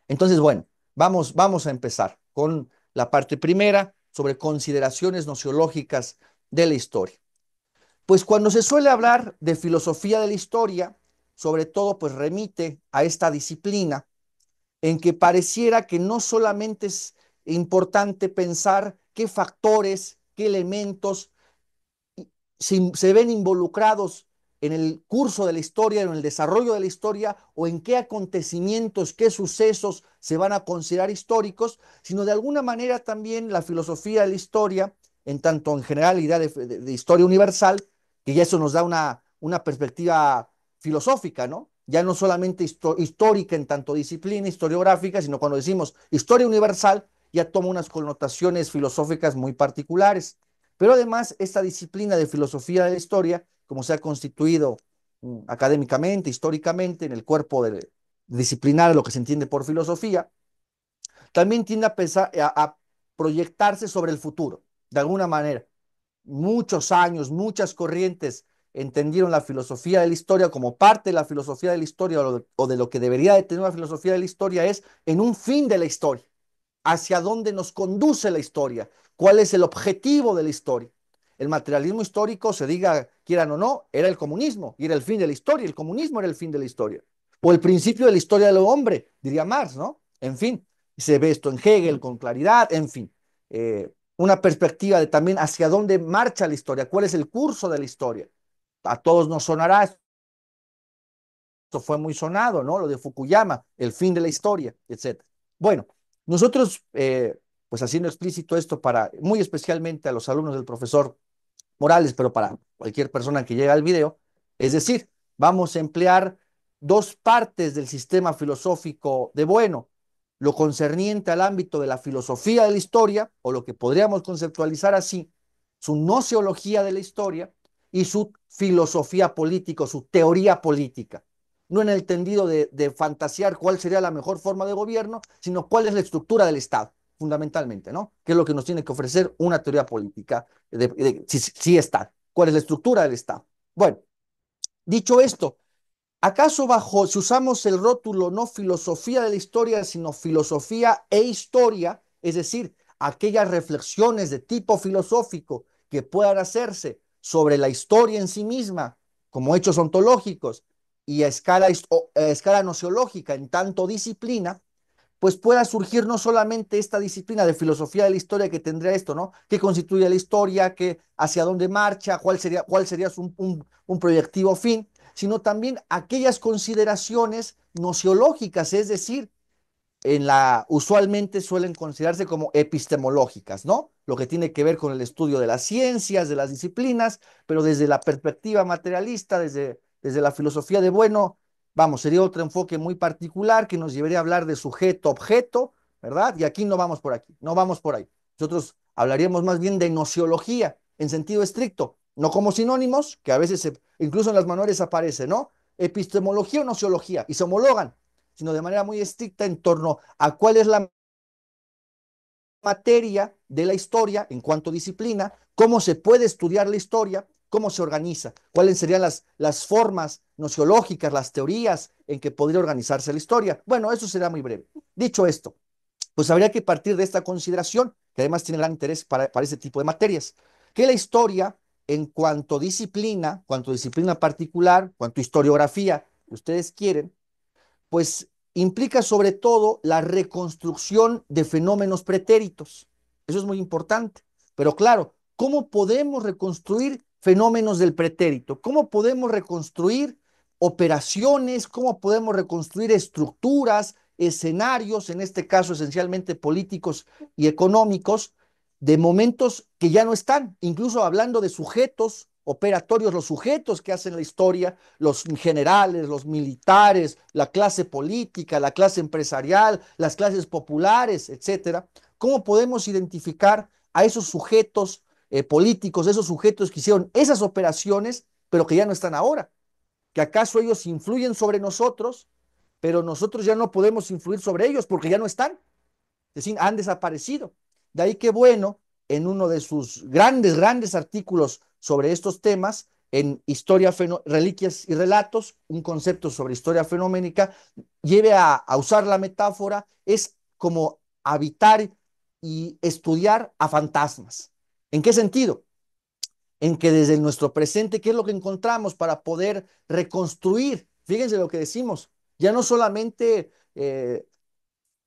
Entonces, bueno, vamos a empezar con la parte primera sobre consideraciones nociológicas de la historia. Pues cuando se suele hablar de filosofía de la historia, sobre todo pues remite a esta disciplina en que pareciera que no solamente es importante pensar qué factores, qué elementos se ven involucrados en el curso de la historia, en el desarrollo de la historia, o en qué acontecimientos, qué sucesos se van a considerar históricos, sino de alguna manera también la filosofía de la historia, en tanto en general idea de historia universal, que ya eso nos da una perspectiva filosófica, ¿no? Ya no solamente histórica en tanto disciplina historiográfica, sino cuando decimos historia universal, ya toma unas connotaciones filosóficas muy particulares. Pero además, esta disciplina de filosofía de la historia, como se ha constituido académicamente, históricamente, en el cuerpo disciplinar, lo que se entiende por filosofía, también tiende a proyectarse sobre el futuro, de alguna manera. Muchos años, muchas corrientes entendieron la filosofía de la historia como parte de la filosofía de la historia o de lo que debería de tener una filosofía de la historia es en un fin de la historia, hacia dónde nos conduce la historia, cuál es el objetivo de la historia. El materialismo histórico, se diga quieran o no, era el comunismo y era el fin de la historia. El comunismo era el fin de la historia. O el principio de la historia del hombre, diría Marx, ¿no? En fin, se ve esto en Hegel con claridad, en fin. Una perspectiva de también hacia dónde marcha la historia, cuál es el curso de la historia. A todos nos sonará, esto fue muy sonado, ¿no? Lo de Fukuyama, el fin de la historia, etcétera. Bueno, nosotros, pues haciendo explícito esto para, muy especialmente a los alumnos del profesor Morales, pero para cualquier persona que llegue al video, es decir, vamos a emplear dos partes del sistema filosófico de Bueno, lo concerniente al ámbito de la filosofía de la historia, o lo que podríamos conceptualizar así, su nociología de la historia y su filosofía política, su teoría política. No en el tendido de fantasear cuál sería la mejor forma de gobierno, sino cuál es la estructura del Estado, fundamentalmente, ¿no? ¿Qué es lo que nos tiene que ofrecer una teoría política? Si está, cuál es la estructura del Estado. Bueno, dicho esto, ¿acaso bajo, si usamos el rótulo no filosofía de la historia, sino filosofía e historia, es decir, aquellas reflexiones de tipo filosófico que puedan hacerse sobre la historia en sí misma, como hechos ontológicos, y a escala nociológica en tanto disciplina, pues pueda surgir no solamente esta disciplina de filosofía de la historia que tendría esto, ¿no? ¿Qué constituye la historia? ¿Qué, hacia dónde marcha? ¿Cuál sería un proyectivo fin? Sino también aquellas consideraciones nociológicas, es decir, usualmente suelen considerarse como epistemológicas, ¿no? Lo que tiene que ver con el estudio de las ciencias, de las disciplinas, pero desde la perspectiva materialista, desde la filosofía de Bueno, vamos, sería otro enfoque muy particular que nos llevaría a hablar de sujeto-objeto, ¿verdad? Y aquí no vamos por aquí, no vamos por ahí. Nosotros hablaríamos más bien de nociología en sentido estricto, no como sinónimos, que a veces incluso en las manuales aparece, ¿no? Epistemología o nociología, y se homologan, sino de manera muy estricta en torno a cuál es la materia de la historia en cuanto a disciplina, cómo se puede estudiar la historia, cómo se organiza, cuáles serían las formas nociológicas, las teorías en que podría organizarse la historia. Bueno, eso será muy breve. Dicho esto, pues habría que partir de esta consideración, que además tiene gran interés para ese tipo de materias, que la historia, en cuanto disciplina particular, cuanto historiografía, que ustedes quieren, pues implica sobre todo la reconstrucción de fenómenos pretéritos. Eso es muy importante. Pero claro, ¿cómo podemos reconstruir fenómenos del pretérito? ¿Cómo podemos reconstruir operaciones? ¿Cómo podemos reconstruir estructuras, escenarios, en este caso esencialmente políticos y económicos, de momentos que ya no están, incluso hablando de sujetos operatorios, los sujetos que hacen la historia, los generales, los militares, la clase política, la clase empresarial, las clases populares, etcétera? ¿Cómo podemos identificar a esos sujetos políticos, esos sujetos que hicieron esas operaciones, pero que ya no están ahora? ¿Que acaso ellos influyen sobre nosotros, pero nosotros ya no podemos influir sobre ellos porque ya no están? Es decir, han desaparecido. De ahí que Bueno, en uno de sus grandes artículos sobre estos temas, en historia, reliquias y relatos, un concepto sobre historia fenoménica, lleve a usar la metáfora, es como habitar y estudiar a fantasmas. ¿En qué sentido? En que desde nuestro presente, ¿qué es lo que encontramos para poder reconstruir? Fíjense lo que decimos, ya no solamente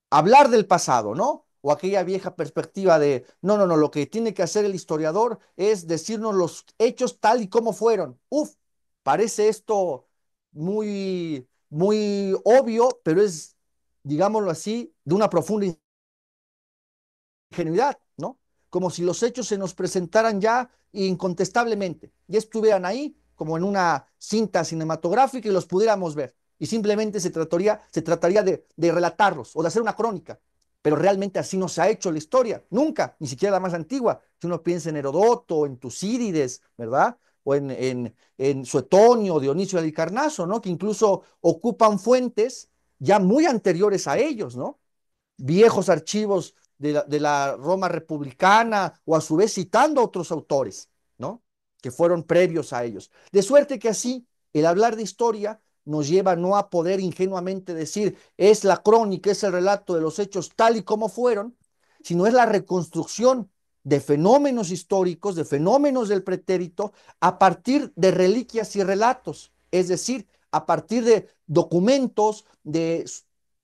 hablar del pasado, ¿no? O aquella vieja perspectiva de, no, no, no, lo que tiene que hacer el historiador es decirnos los hechos tal y como fueron. Uf, parece esto muy, muy obvio, pero es, digámoslo así, de una profunda ingenuidad, ¿no? Como si los hechos se nos presentaran ya incontestablemente, ya estuvieran ahí como en una cinta cinematográfica y los pudiéramos ver. Y simplemente se trataría de relatarlos o de hacer una crónica. Pero realmente así no se ha hecho la historia, nunca, ni siquiera la más antigua. Si uno piensa en Herodoto, en Tucídides, ¿verdad? O en Suetonio, Dionisio de Halicarnaso, ¿no? Que incluso ocupan fuentes ya muy anteriores a ellos, ¿no? Viejos archivos de la Roma republicana o a su vez citando a otros autores, ¿no? Que fueron previos a ellos. De suerte que así el hablar de historia nos lleva no a poder ingenuamente decir es la crónica, es el relato de los hechos tal y como fueron, sino es la reconstrucción de fenómenos históricos, de fenómenos del pretérito, a partir de reliquias y relatos, es decir, a partir de documentos, de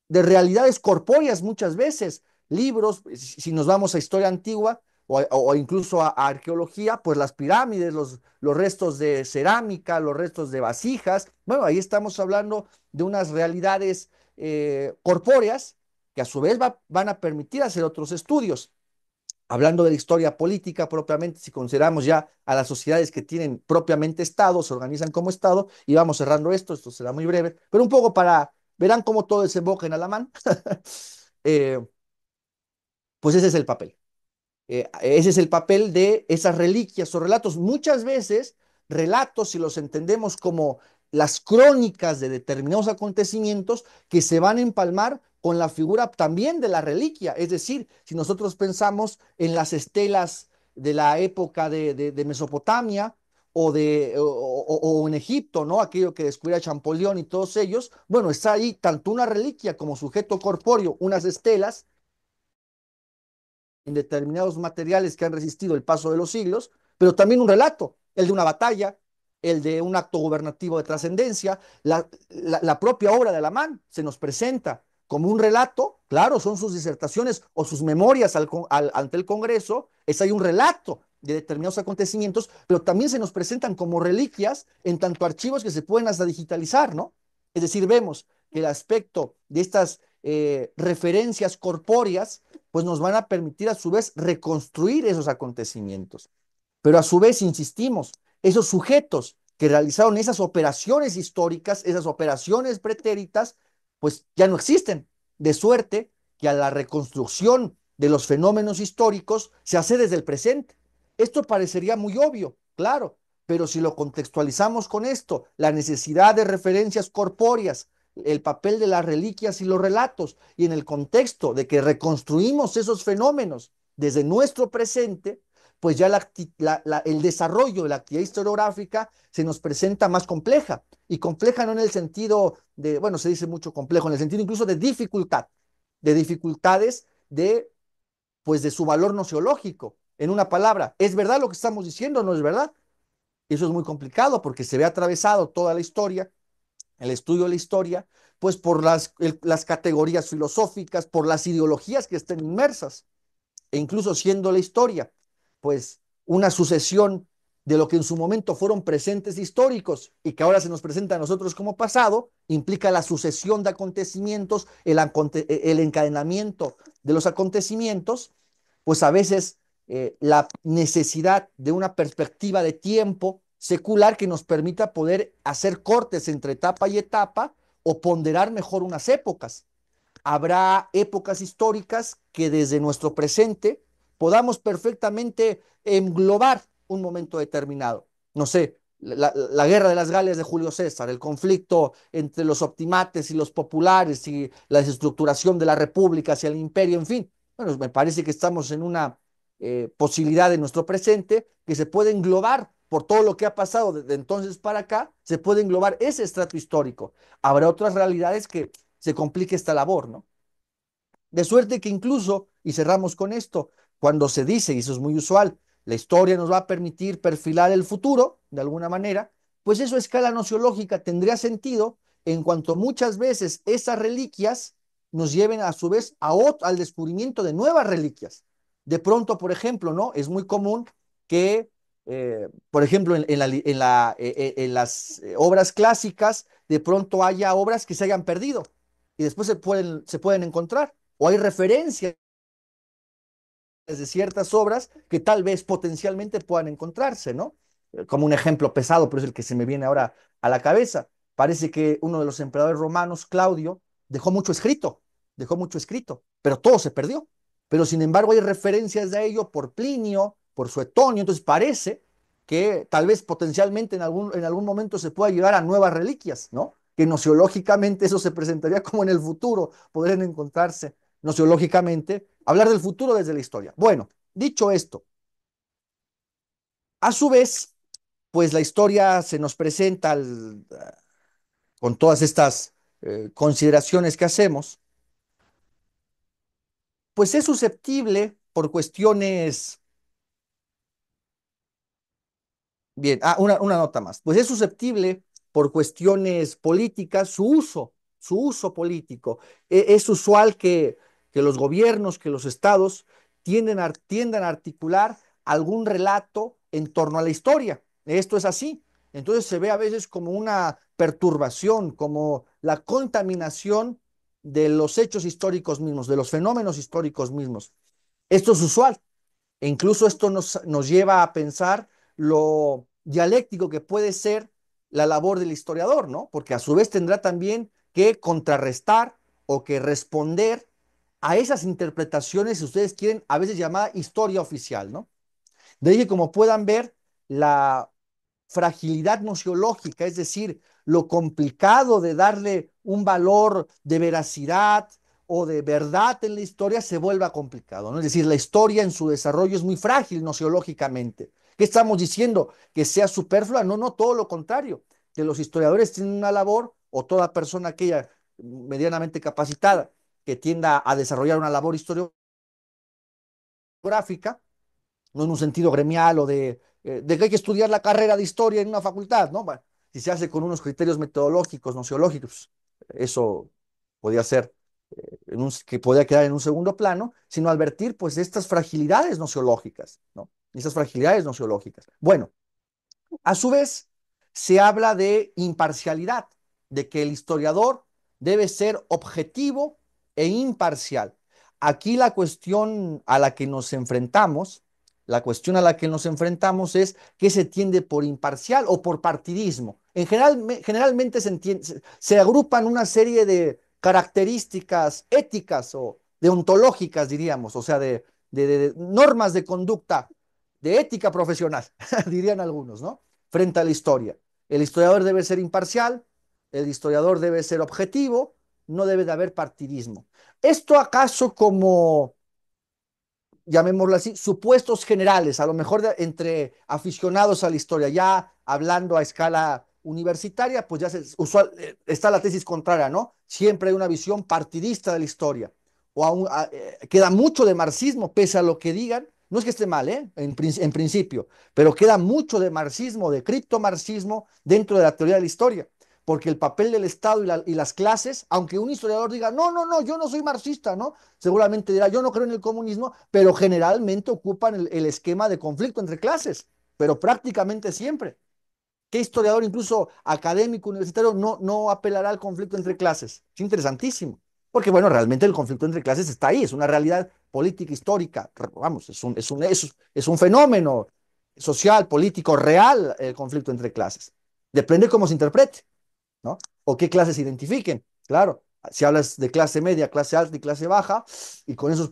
realidades corpóreas muchas veces, libros, si nos vamos a historia antigua o incluso a arqueología, pues las pirámides, los restos de cerámica, los restos de vasijas, bueno, ahí estamos hablando de unas realidades corpóreas que a su vez van a permitir hacer otros estudios. Hablando de la historia política propiamente, si consideramos ya a las sociedades que tienen propiamente Estado, se organizan como Estado, y vamos cerrando esto será muy breve, pero un poco verán cómo todo desemboca en Alamán, eh, pues ese es el papel. Ese es el papel de esas reliquias o relatos. Muchas veces, relatos, si los entendemos como las crónicas de determinados acontecimientos que se van a empalmar con la figura también de la reliquia. Es decir, si nosotros pensamos en las estelas de la época de Mesopotamia o en Egipto, ¿no? Aquello que descubrió Champollion y todos ellos, bueno, está ahí tanto una reliquia como sujeto corpóreo, unas estelas en determinados materiales que han resistido el paso de los siglos, pero también un relato, el de una batalla, el de un acto gubernativo de trascendencia, la propia obra de Alamán se nos presenta como un relato, claro, son sus disertaciones o sus memorias ante el Congreso, es ahí un relato de determinados acontecimientos, pero también se nos presentan como reliquias en tanto archivos que se pueden hasta digitalizar, ¿no? Es decir, vemos que el aspecto de estas referencias corpóreas pues nos van a permitir a su vez reconstruir esos acontecimientos. Pero a su vez, insistimos, esos sujetos que realizaron esas operaciones históricas, esas operaciones pretéritas, pues ya no existen. De suerte que a la reconstrucción de los fenómenos históricos se hace desde el presente. Esto parecería muy obvio, claro, pero si lo contextualizamos con esto, la necesidad de referencias corpóreas, el papel de las reliquias y los relatos, y en el contexto de que reconstruimos esos fenómenos desde nuestro presente, pues ya el desarrollo de la actividad historiográfica se nos presenta más compleja. Y compleja no en el sentido de, bueno, se dice mucho complejo, en el sentido incluso de dificultad, de dificultades pues de su valor nociológico. En una palabra, ¿es verdad lo que estamos diciendo o no es verdad? Eso es muy complicado porque se ve atravesado toda la historia, el estudio de la historia, pues por las categorías filosóficas, por las ideologías que estén inmersas e incluso siendo la historia, pues una sucesión de lo que en su momento fueron presentes históricos y que ahora se nos presenta a nosotros como pasado, implica la sucesión de acontecimientos, el encadenamiento de los acontecimientos, pues a veces la necesidad de una perspectiva de tiempo secular que nos permita poder hacer cortes entre etapa y etapa o ponderar mejor unas épocas. Habrá épocas históricas que desde nuestro presente podamos perfectamente englobar un momento determinado. No sé, la guerra de las Galias de Julio César, el conflicto entre los optimates y los populares y la desestructuración de la república hacia el imperio, en fin. Bueno, me parece que estamos en una posibilidad de nuestro presente que se puede englobar por todo lo que ha pasado desde entonces para acá, se puede englobar ese estrato histórico. Habrá otras realidades que se complique esta labor, ¿no? De suerte que incluso, y cerramos con esto, cuando se dice, y eso es muy usual, la historia nos va a permitir perfilar el futuro, de alguna manera, pues eso a escala nociológica tendría sentido en cuanto muchas veces esas reliquias nos lleven a su vez al descubrimiento de nuevas reliquias. De pronto, por ejemplo, ¿no? Es muy común que, por ejemplo, en las obras clásicas, de pronto haya obras que se hayan perdido y después se pueden encontrar o hay referencias de ciertas obras que tal vez potencialmente puedan encontrarse, ¿no? Como un ejemplo pesado, pero es el que se me viene ahora a la cabeza. Parece que uno de los emperadores romanos, Claudio, dejó mucho escrito, pero todo se perdió. Pero sin embargo hay referencias de ello por Plinio, por Suetonio, entonces parece que tal vez potencialmente en algún momento se pueda llegar a nuevas reliquias, ¿no? Que nociológicamente eso se presentaría como en el futuro, podrían encontrarse nociológicamente, hablar del futuro desde la historia. Bueno, dicho esto, a su vez, pues la historia se nos presenta con todas estas consideraciones que hacemos, pues es susceptible por cuestiones. Bien, una nota más. Pues es susceptible por cuestiones políticas su uso político. Es usual que los gobiernos, que los estados tiendan a articular algún relato en torno a la historia. Esto es así. Entonces se ve a veces como una perturbación, como la contaminación de los hechos históricos mismos, de los fenómenos históricos mismos. Esto es usual. E incluso esto nos lleva a pensar lo dialéctico que puede ser la labor del historiador, ¿no? Porque a su vez tendrá también que contrarrestar o que responder a esas interpretaciones, si ustedes quieren, a veces llamada historia oficial, ¿no? De ahí que como puedan ver, la fragilidad nociológica, es decir, lo complicado de darle un valor de veracidad o de verdad en la historia se vuelva complicado, ¿no? Es decir, la historia en su desarrollo es muy frágil nociológicamente. ¿Qué estamos diciendo? ¿Que sea superflua? No, no, todo lo contrario. Que los historiadores tienen una labor, o toda persona aquella medianamente capacitada que tienda a desarrollar una labor historiográfica, no en un sentido gremial o de que hay que estudiar la carrera de historia en una facultad, ¿no? Bueno, si se hace con unos criterios metodológicos, nociológicos, eso podría ser, que podría quedar en un segundo plano, sino advertir pues estas fragilidades nociológicas, ¿no? Estas fragilidades nociológicas. Bueno, a su vez, se habla de imparcialidad, de que el historiador debe ser objetivo e imparcial. Aquí la cuestión a la que nos enfrentamos es qué se entiende por imparcial o por partidismo. Generalmente se agrupan una serie de características éticas o deontológicas, diríamos, o sea, de normas de conducta, de ética profesional, dirían algunos, ¿no? Frente a la historia. El historiador debe ser imparcial, el historiador debe ser objetivo, no debe de haber partidismo. ¿Esto acaso como, llamémoslo así, supuestos generales, a lo mejor entre aficionados a la historia, ya hablando a escala universitaria, pues ya está la tesis contraria, ¿no? Siempre hay una visión partidista de la historia. Queda mucho de marxismo, pese a lo que digan, no es que esté mal, ¿eh? En principio, pero queda mucho de marxismo, de criptomarxismo dentro de la teoría de la historia, porque el papel del Estado y las clases, aunque un historiador diga, no, no, no, yo no soy marxista, ¿no? Seguramente dirá, yo no creo en el comunismo, pero generalmente ocupan el esquema de conflicto entre clases, pero prácticamente siempre. ¿Qué historiador, incluso académico, universitario, no apelará al conflicto entre clases? Es interesantísimo. Porque, bueno, realmente el conflicto entre clases está ahí, es una realidad política, histórica, vamos, es un fenómeno social, político, real, el conflicto entre clases. Depende cómo se interprete, ¿no? O qué clases se identifiquen. Claro, si hablas de clase media, clase alta y clase baja, y con esos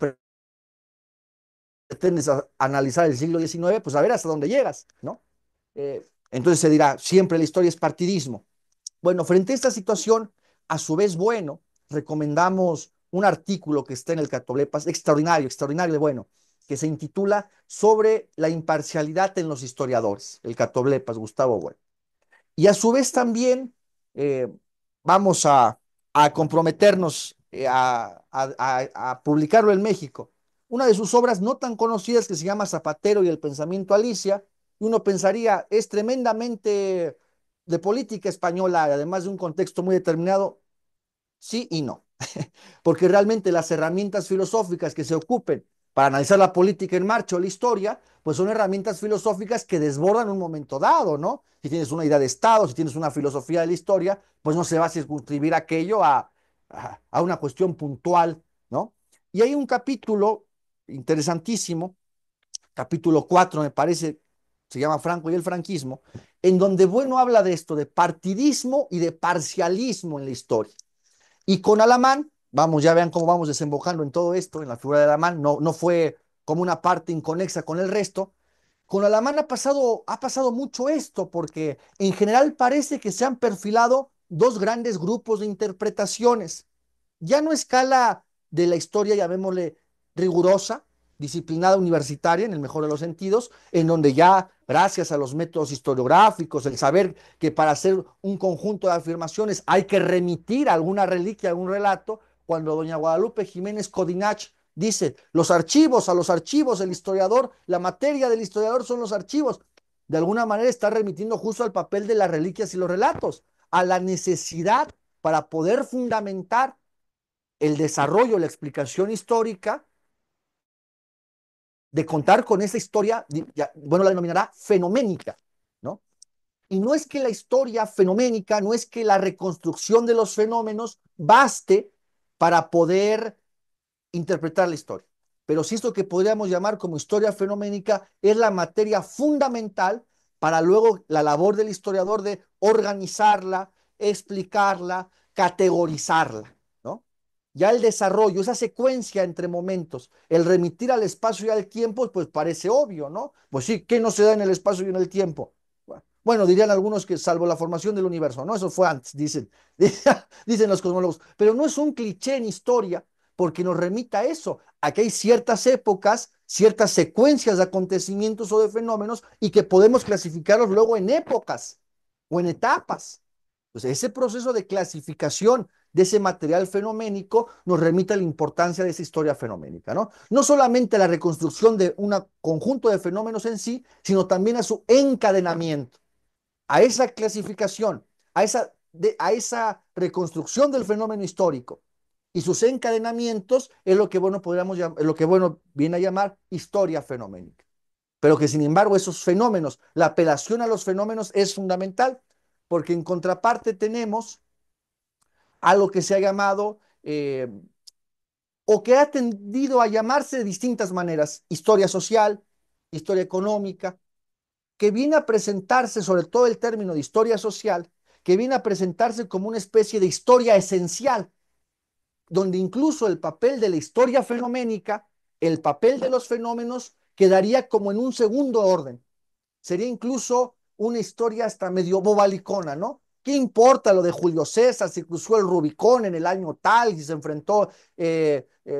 pretendes analizar el siglo XIX, pues a ver hasta dónde llegas, ¿no? Entonces se dirá, siempre la historia es partidismo. Bueno, frente a esta situación, a su vez, bueno, recomendamos un artículo que está en el Catoblepas, extraordinario, extraordinario de bueno, que se intitula Sobre la imparcialidad en los historiadores, el Catoblepas, Gustavo Bueno. Y a su vez también eh, vamos a comprometernos a publicarlo en México. Una de sus obras no tan conocidas que se llama Zapatero y el pensamiento Alicia, y uno pensaría es tremendamente de política española, además de un contexto muy determinado, sí y no, porque realmente las herramientas filosóficas que se ocupen para analizar la política en marcha o la historia, pues son herramientas filosóficas que desbordan un momento dado, ¿no? Si tienes una idea de Estado, si tienes una filosofía de la historia, pues no se va a circunscribir aquello a una cuestión puntual, ¿no? Y hay un capítulo interesantísimo, capítulo 4 me parece, se llama Franco y el franquismo, en donde Bueno habla de esto, de partidismo y de parcialismo en la historia. Y con Alamán, vamos, ya vean cómo vamos desembocando en todo esto, en la figura de Alamán, no fue como una parte inconexa con el resto. Con Alamán ha pasado mucho esto, porque en general parece que se han perfilado dos grandes grupos de interpretaciones. Ya no escala de la historia, llamémosle rigurosa, disciplinada universitaria, en el mejor de los sentidos, en donde ya, gracias a los métodos historiográficos, el saber que para hacer un conjunto de afirmaciones hay que remitir a alguna reliquia, a algún relato, cuando doña Guadalupe Jiménez Codinach dice, a los archivos, el historiador, la materia del historiador son los archivos, de alguna manera está remitiendo justo al papel de las reliquias y los relatos, a la necesidad para poder fundamentar el desarrollo, la explicación histórica, de contar con esa historia, bueno, la denominará fenoménica, ¿no? Y no es que la historia fenoménica, no es que la reconstrucción de los fenómenos baste para poder interpretar la historia. Pero sí esto que podríamos llamar como historia fenoménica es la materia fundamental para luego la labor del historiador de organizarla, explicarla, categorizarla, ¿no? Ya el desarrollo, esa secuencia entre momentos, el remitir al espacio y al tiempo, pues parece obvio, ¿no? Pues sí, ¿qué no se da en el espacio y en el tiempo? Bueno, dirían algunos que salvo la formación del universo, ¿no? Eso fue antes, dicen, dicen los cosmólogos, pero no es un cliché en historia, porque nos remita a eso, a que hay ciertas épocas, ciertas secuencias de acontecimientos o de fenómenos y que podemos clasificarlos luego en épocas o en etapas. Entonces, ese proceso de clasificación de ese material fenoménico nos remite a la importancia de esa historia fenoménica, ¿no? No solamente a la reconstrucción de un conjunto de fenómenos en sí, sino también a su encadenamiento, a esa clasificación, a esa reconstrucción del fenómeno histórico y sus encadenamientos es lo que bueno podríamos lo que bueno viene a llamar historia fenoménica. Pero que sin embargo esos fenómenos, la apelación a los fenómenos es fundamental, porque en contraparte tenemos algo que se ha llamado o que ha tendido a llamarse de distintas maneras, historia social, historia económica, que viene a presentarse, sobre todo el término de historia social, que viene a presentarse como una especie de historia esencial, donde incluso el papel de la historia fenoménica, el papel de los fenómenos, quedaría como en un segundo orden. Sería incluso una historia hasta medio bobalicona, ¿no? ¿Qué importa lo de Julio César, si cruzó el Rubicón en el año tal, si se enfrentó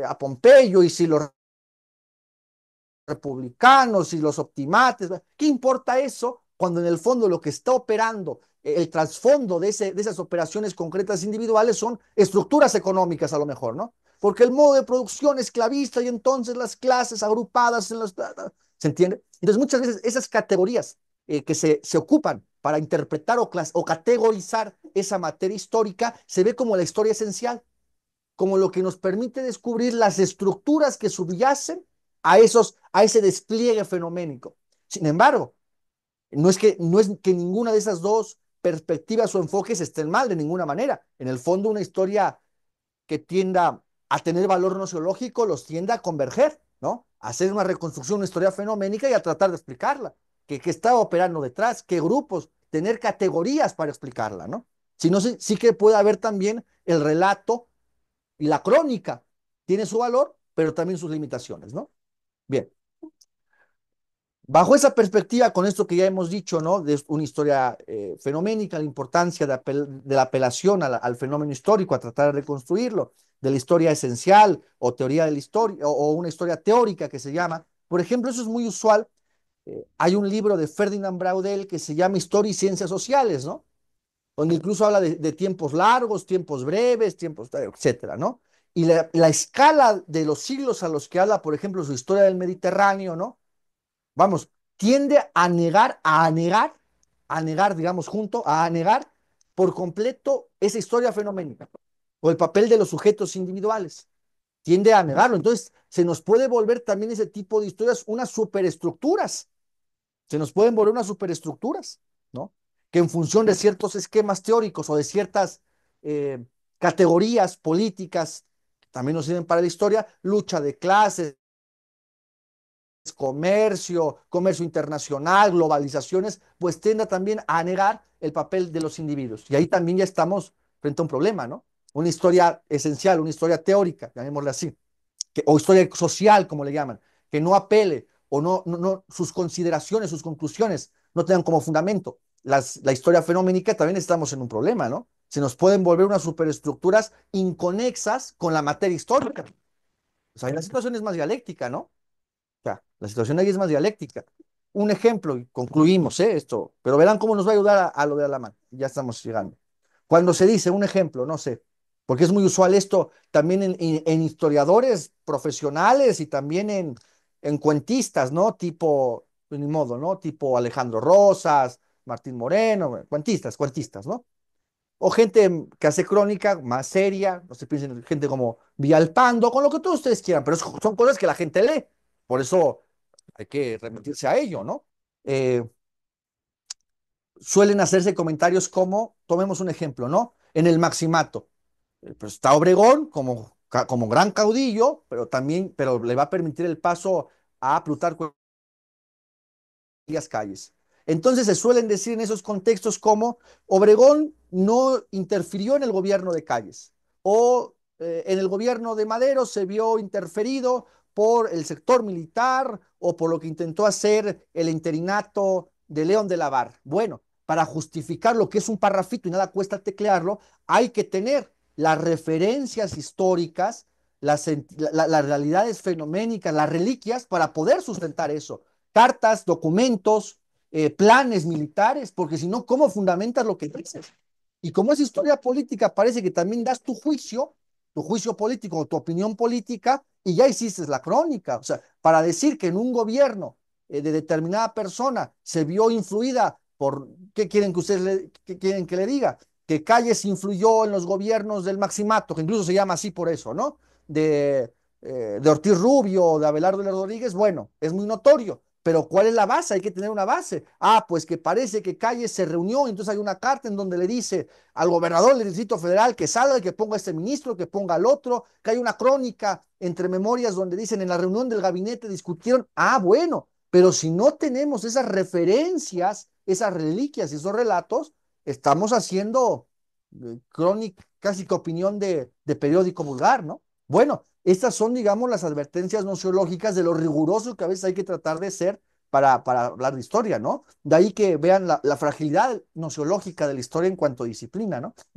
a Pompeyo y si los republicanos y los optimates? ¿Qué importa eso cuando en el fondo lo que está operando, el trasfondo de esas operaciones concretas individuales son estructuras económicas a lo mejor, ¿no? Porque el modo de producción esclavista y entonces las clases agrupadas en los... ¿Se entiende? Entonces muchas veces esas categorías que se ocupan para interpretar o categorizar esa materia histórica se ve como la historia esencial, como lo que nos permite descubrir las estructuras que subyacen a ese despliegue fenoménico. Sin embargo, no es que ninguna de esas dos perspectivas o enfoques estén mal de ninguna manera. En el fondo, una historia que tienda a tener valor nociológico los tiende a converger, ¿no? A hacer una reconstrucción, una historia fenoménica y a tratar de explicarla. ¿Qué está operando detrás? ¿Qué grupos? Tener categorías para explicarla, ¿no? Si no, sí que puede haber también el relato y la crónica. Tiene su valor, pero también sus limitaciones, ¿no? Bien. Bajo esa perspectiva, con esto que ya hemos dicho, ¿no? De una historia fenoménica, la importancia de la apelación al fenómeno histórico, a tratar de reconstruirlo, de la historia esencial o teoría de la historia, o una historia teórica que se llama, Por ejemplo, eso es muy usual. Hay un libro de Ferdinand Braudel que se llama Historia y Ciencias Sociales, ¿no? Donde incluso habla de tiempos largos, tiempos breves, tiempos, etcétera, ¿no? Y la escala de los siglos a los que habla, por ejemplo, su historia del Mediterráneo, ¿no? Vamos, tiende a negar, digamos, junto, a negar por completo esa historia fenoménica o el papel de los sujetos individuales. Tiende a negarlo. Entonces, se nos puede volver también ese tipo de historias unas superestructuras. Se nos pueden volver unas superestructuras, ¿no? Que en función de ciertos esquemas teóricos o de ciertas eh, categorías políticas, que también nos sirven para la historia, lucha de clases, comercio, comercio internacional, globalizaciones, pues tiende también a negar el papel de los individuos. Y ahí también ya estamos frente a un problema, ¿no? Una historia esencial, una historia teórica, llamémosle así, o historia social, como le llaman, que no apele o no sus consideraciones, sus conclusiones no tengan como fundamento la historia fenoménica, también estamos en un problema, ¿no? Se nos pueden volver unas superestructuras inconexas con la materia histórica. O sea, la situación es más dialéctica, ¿no? Sea, la situación ahí es más dialéctica. Un ejemplo, y concluimos esto, pero verán cómo nos va a ayudar a lo de Alamán. Ya estamos llegando. Cuando se dice un ejemplo, no sé, porque es muy usual esto también en historiadores profesionales y también en cuentistas, ¿no? Tipo, pues ni modo, ¿no? Tipo Alejandro Rosas, Martín Moreno, cuentistas, ¿no? O gente que hace crónica más seria, no se piensen en gente como Villalpando, con lo que todos ustedes quieran, pero son cosas que la gente lee. Por eso hay que remitirse a ello, ¿no? Eh, Suelen hacerse comentarios como, tomemos un ejemplo, ¿no? En el Maximato, pues está Obregón como gran caudillo, pero también, pero le va a permitir el paso a Plutarco Elías Calles. Entonces se suelen decir en esos contextos como Obregón no interfirió en el gobierno de Calles o en el gobierno de Madero se vio interferido por el sector militar o por lo que intentó hacer el interinato de León de la Barra. Bueno, para justificar lo que es un parrafito y nada cuesta teclearlo, hay que tener las referencias históricas, las realidades fenoménicas, las reliquias para poder sustentar eso cartas, documentos, planes militares, porque si no, ¿cómo fundamentas lo que dices? Y como es historia política, parece que también das tu juicio político, tu opinión política, y ya hiciste la crónica. O sea, para decir que en un gobierno de determinada persona se vio influida por, ¿qué quieren que ustedes qué quieren que le diga? Que Calles influyó en los gobiernos del Maximato, que incluso se llama así por eso, ¿no? De Ortiz Rubio, de Abelardo Rodríguez, bueno, es muy notorio. Pero ¿cuál es la base? Hay que tener una base. Ah, pues que parece que Calles se reunió, y entonces hay una carta en donde le dice al gobernador del Distrito Federal que salga y que ponga a este ministro, que ponga al otro, que hay una crónica entre memorias donde dicen en la reunión del gabinete discutieron. Ah, bueno, pero si no tenemos esas referencias, esas reliquias y esos relatos, estamos haciendo crónica, casi que opinión de periódico vulgar, ¿no? Bueno, estas son, digamos, las advertencias nociológicas de lo riguroso que a veces hay que tratar de ser para hablar de historia, ¿no? De ahí que vean la fragilidad nociológica de la historia en cuanto a disciplina, ¿no?